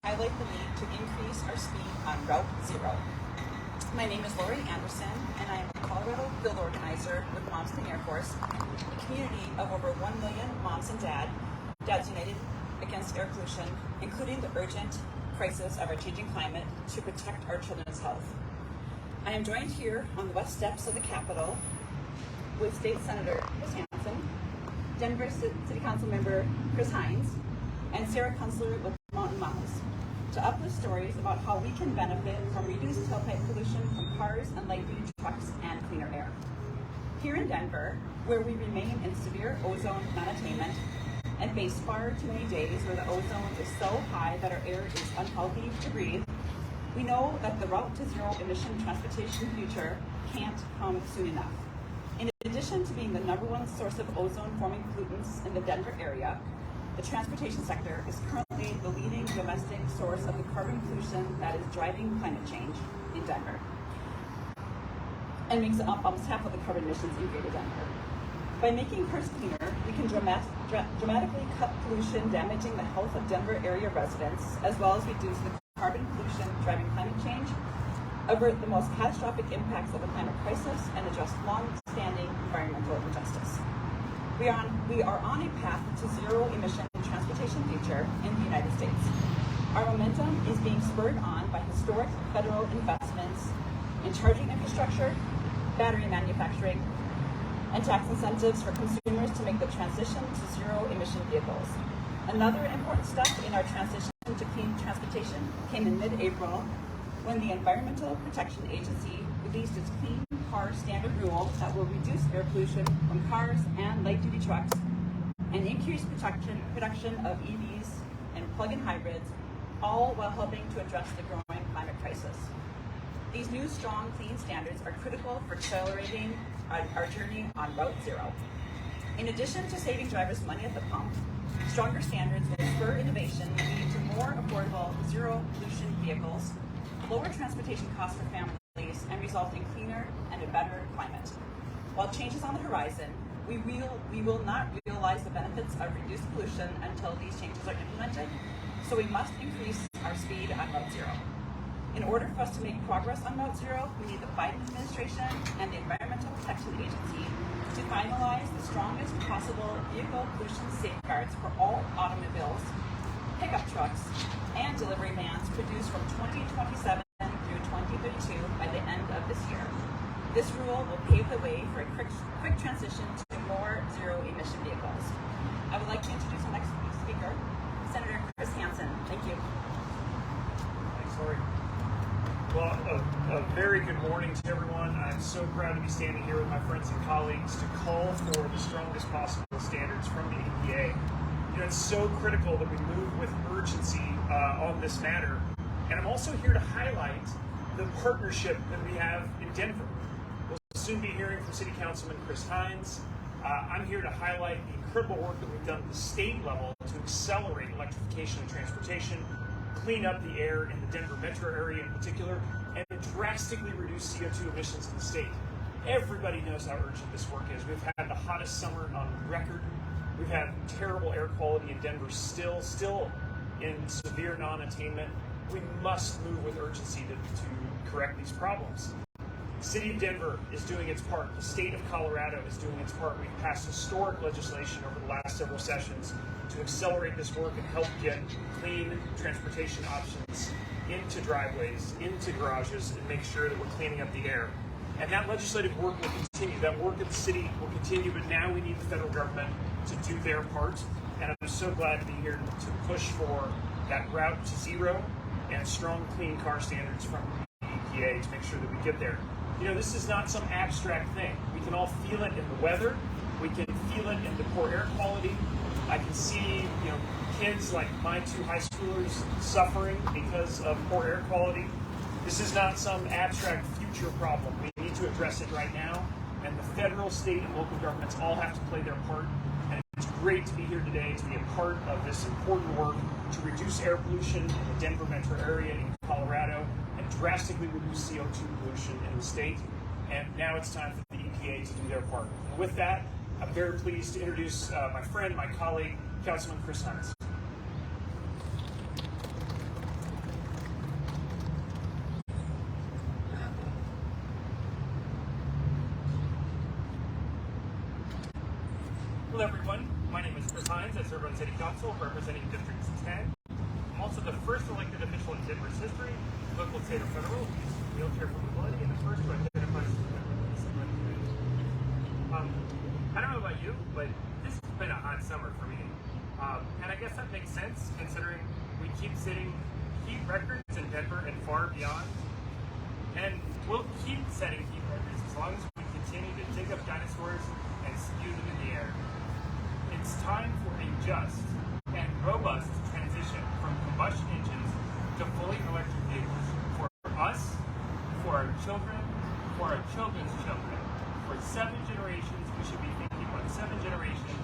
highlight the need to increase our speed on Route 0. My name is Lori Anderson, and I am a Colorado field organizer with Moms Clean Air Force, a community of over 1 million moms and dads united against air pollution, including the urgent crisis of our changing climate to protect our children's health. I am joined here on the west steps of the Capitol with State Senator Chris Hansen, Denver City Council Member Chris Hinds, and Sarah Kunstler with Mountain Moms, to uplift stories about how we can benefit from reduced tailpipe pollution from cars and light-duty trucks and cleaner air. Here in Denver, where we remain in severe ozone non-attainment and face far too many days where the ozone is so high that our air is unhealthy to breathe, we know that the route to zero emission transportation future can't come soon enough. In addition to being the #1 source of ozone-forming pollutants in the Denver area, the transportation sector is currently the leading domestic source of the carbon pollution that is driving climate change in Denver and makes up almost half of the carbon emissions in Greater Denver. By making cars cleaner, we can dramatically cut pollution damaging the health of Denver area residents, as well as reduce the carbon pollution driving climate change, avert the most catastrophic impacts of the climate crisis, and address long-standing environmental injustice. We are on a path to zero-emission transportation future in the United States. Our momentum is being spurred on by historic federal investments in charging infrastructure, battery manufacturing, and tax incentives for consumers to make the transition to zero-emission vehicles. Another important step in our transition to clean transportation came in mid-April when the Environmental Protection Agency released its Clean Car Standard Rule that will reduce air pollution from cars and light-duty trucks and increase production of EVs and plug-in hybrids, all while helping to address the growing climate crisis. These new strong clean standards are critical for accelerating our journey on Route 0. In addition to saving drivers money at the pump, stronger standards will spur innovation and lead to more affordable zero-pollution vehicles, lower transportation costs for families, and result in cleaner and a better climate. While change is on the horizon, we will not realize the benefits of reduced pollution until these changes are implemented, so we must increase our speed on Route 0. In order for us to make progress on Route 0, we need the Biden administration and the Environmental Protection Agency to finalize the strongest possible vehicle pollution safeguards for all automobiles, pickup trucks, and delivery vans produced from 2027 through 2032 by the end of this year. This rule will pave the way for a quick transition to more zero-emission vehicles. I would like to introduce our next speaker, Senator Chris Hansen. Thank you. Thanks, Lori. Well, a very good morning to everyone. I'm so proud to be standing here with my friends and colleagues to call for the strongest possible standards from the EPA. You know, it's so critical that we move with urgency on this matter. And I'm also here to highlight the partnership that we have in Denver. We'll soon be hearing from City Councilman Chris Hinds. I'm here to highlight the incredible work that we've done at the state level to accelerate electrification of transportation, clean up the air in the Denver metro area in particular, and drastically reduce CO2 emissions in the state. Everybody knows how urgent this work is. We've had the hottest summer on record. We've had terrible air quality in Denver, still in severe non-attainment. We must move with urgency to correct these problems. The City of Denver is doing its part. The state of Colorado is doing its part. We've passed historic legislation over the last several sessions to accelerate this work and help get clean transportation options into driveways, into garages, and make sure that we're cleaning up the air. And that legislative work will continue. That work at the city will continue, but now we need the federal government to do their part. And I'm so glad to be here to push for that route to zero and strong clean car standards from the EPA to make sure that we get there. You know, this is not some abstract thing. We can all feel it in the weather. We can feel it in the poor air quality. I can see, kids like my two high schoolers suffering because of poor air quality. This is not some abstract future problem. We need to address it right now, and the federal, state, and local governments all have to play their part. And it's great to be here today to be a part of this important work to reduce air pollution in the Denver metro area in Colorado and drastically reduce CO2 pollution in the state. And now it's time for the EPA to do their part. And with that, I'm very pleased to introduce my friend, my colleague, Councilman Chris Hansen. Hello everyone, my name is Chris Hinds. I serve on City Council representing District 10. I'm also the first elected official in Denver's history, local, state, or federal, to use wheelchair for mobility, and the first to identify as a member of the disability community. I don't know about you, but this has been a hot summer for me. And I guess that makes sense considering we keep setting heat records in Denver and far beyond. And we'll keep setting heat records as long as we continue to dig up dinosaurs and spew them in the air. It's time for a just and robust transition from combustion engines to fully electric vehicles for us, for our children, for our children's children. For 7 generations, we should be thinking about 7 generations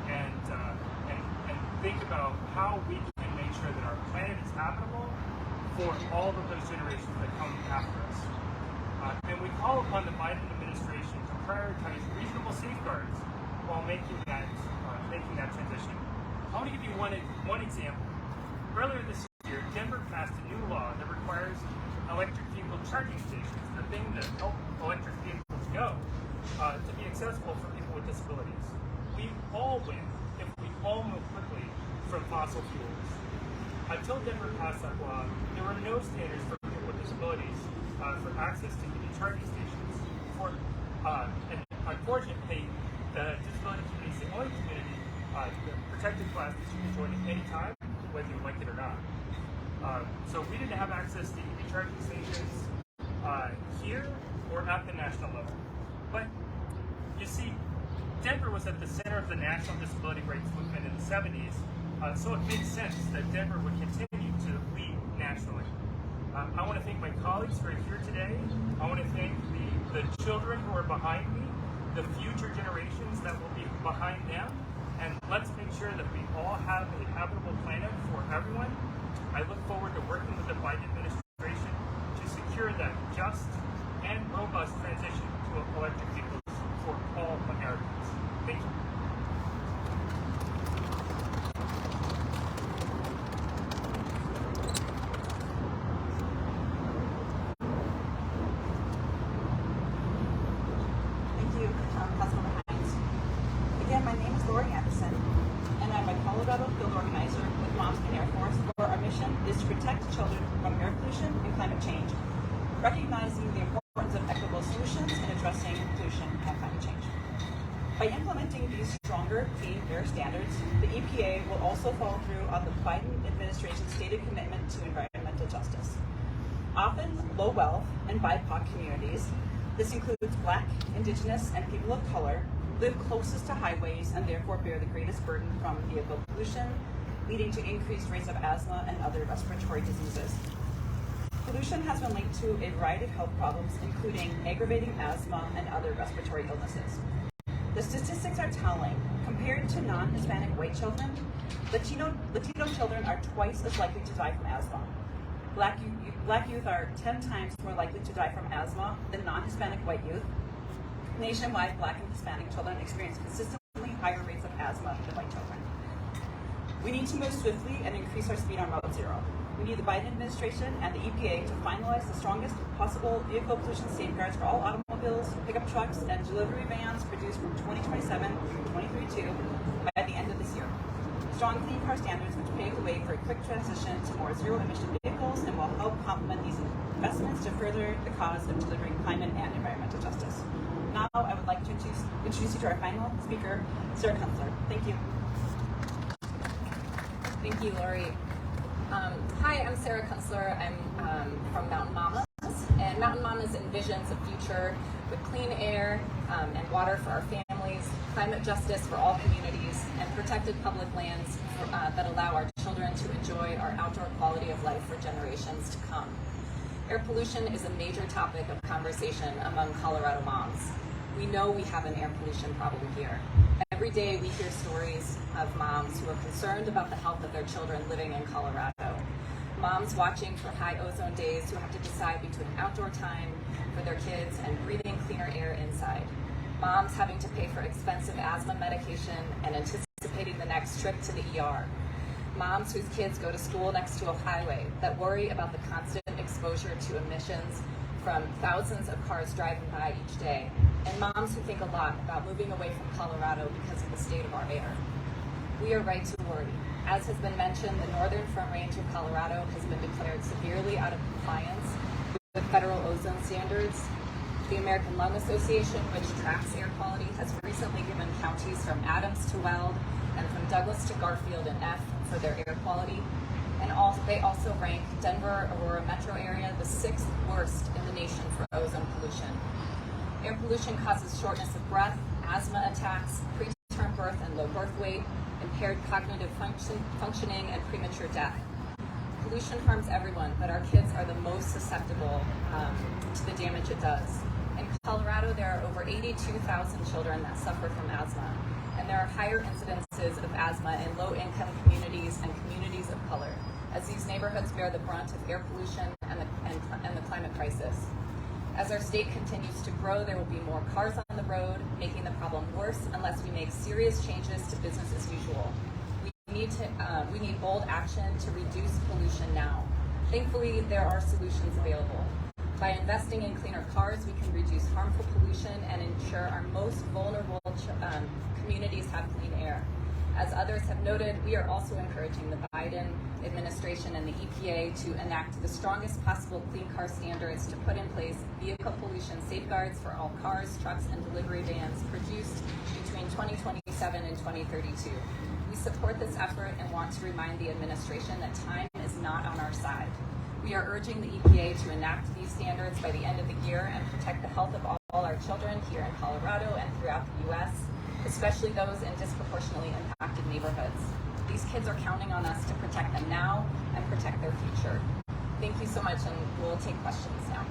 and think about how we can make sure that our planet is habitable for all of those generations that come after us. And we call upon the Biden administration to prioritize reasonable safeguards while making that transition. I want to give you one example. Earlier this year, Denver passed a new law that requires electric vehicle charging stations, the thing that help electric vehicles go, to be accessible for people with disabilities. We all win if we all move quickly from fossil fuels. Until Denver passed that law, there were no standards for people with disabilities for access to EV charging stations. And unfortunately, the disability community is the only community, the protected class that you can join at any time, whether you like it or not. So we didn't have access to EV charging stations here or at the national level. But you see, Denver was at the center of the national disability rights movement in the 70s, so it made sense that Denver would continue to lead nationally. I want to thank my colleagues who are here today. I want to thank the children who are behind me, the future generations that will be behind them, and let's make sure that we all have a habitable planet for everyone. I look forward to working with the Biden administration to secure that just and robust transition to electric vehicles for all Americans. Thank you. Councilman Hinds. Again, my name is Anderson, and I'm a Colorado field organizer with Moms in Air Force, where our mission is to protect children from air pollution and climate change, recognizing the importance of equitable solutions in addressing pollution and climate change. By implementing these stronger clean air standards, the EPA will also follow through on the Biden administration's stated commitment to environmental justice. Often low wealth and BIPOC communities, this includes Black, Indigenous, and people of color, live closest to highways and therefore bear the greatest burden from vehicle pollution, leading to increased rates of asthma and other respiratory diseases. Pollution has been linked to a variety of health problems, including aggravating asthma and other respiratory illnesses. The statistics are telling. Compared to non-Hispanic white children, Latino children are twice as likely to die from asthma. Black youth are 10 times more likely to die from asthma than non-Hispanic white youth. Nationwide, Black and Hispanic children experience consistently higher rates of asthma than white children. We need to move swiftly and increase our speed on Route Zero. We need the Biden administration and the EPA to finalize the strongest possible vehicle pollution safeguards for all automobiles, pickup trucks, and delivery vans produced from 2027 through 2032 by the end of this year. Strong clean car standards which pave the way for a quick transition to more zero-emission vehicles and will help complement these investments to further the cause of delivering climate and environmental justice. Now, I would like to introduce you to our final speaker, Senator Kunstler. Thank you. Thank you, Lori. Hi, I'm Sarah Kunstler. I'm from Mountain Mamas, and Mountain Mamas envisions a future with clean air and water for our families, climate justice for all communities, and protected public lands that allow our children to enjoy our outdoor quality of life for generations to come. Air pollution is a major topic of conversation among Colorado moms. We know we have an air pollution problem here. Every day we hear stories of moms who are concerned about the health of their children living in Colorado. Moms watching for high ozone days who have to decide between outdoor time for their kids and breathing cleaner air inside. Moms having to pay for expensive asthma medication and anticipating the next trip to the ER. Moms whose kids go to school next to a highway that worry about the constant exposure to emissions from thousands of cars driving by each day. and moms who think a lot about moving away from Colorado because of the state of our air. We are right to worry. As has been mentioned, the northern Front Range of Colorado has been declared severely out of compliance with federal ozone standards. The American Lung Association, which tracks air quality, has recently given counties from Adams to Weld and from Douglas to Garfield an F for their air quality. And they also rank Denver, Aurora metro area the 6th worst in the nation for ozone pollution. Air pollution causes shortness of breath, asthma attacks, preterm birth and low birth weight, impaired cognitive functioning, and premature death. Pollution harms everyone, but our kids are the most susceptible to the damage it does. In Colorado, there are over 82,000 children that suffer from asthma, and there are higher incidences of asthma in low-income communities and communities of color, as these neighborhoods bear the brunt of air pollution and the climate crisis. As our state continues to grow, there will be more cars on the road, making the problem worse unless we make serious changes to business as usual. We need bold action to reduce pollution now. Thankfully, there are solutions available. By investing in cleaner cars, we can reduce harmful pollution and ensure our most vulnerable communities have clean air. As others have noted, we are also encouraging the Biden administration and the EPA to enact the strongest possible clean car standards to put in place vehicle pollution safeguards for all cars, trucks, and delivery vans produced between 2027 and 2032. We support this effort and want to remind the administration that time is not on our side. We are urging the EPA to enact these standards by the end of the year and protect the health of all our children here in Colorado and throughout the U.S., especially those in disproportionately impacted neighborhoods. These kids are counting on us to protect them now and protect their future. Thank you so much, and we'll take questions now.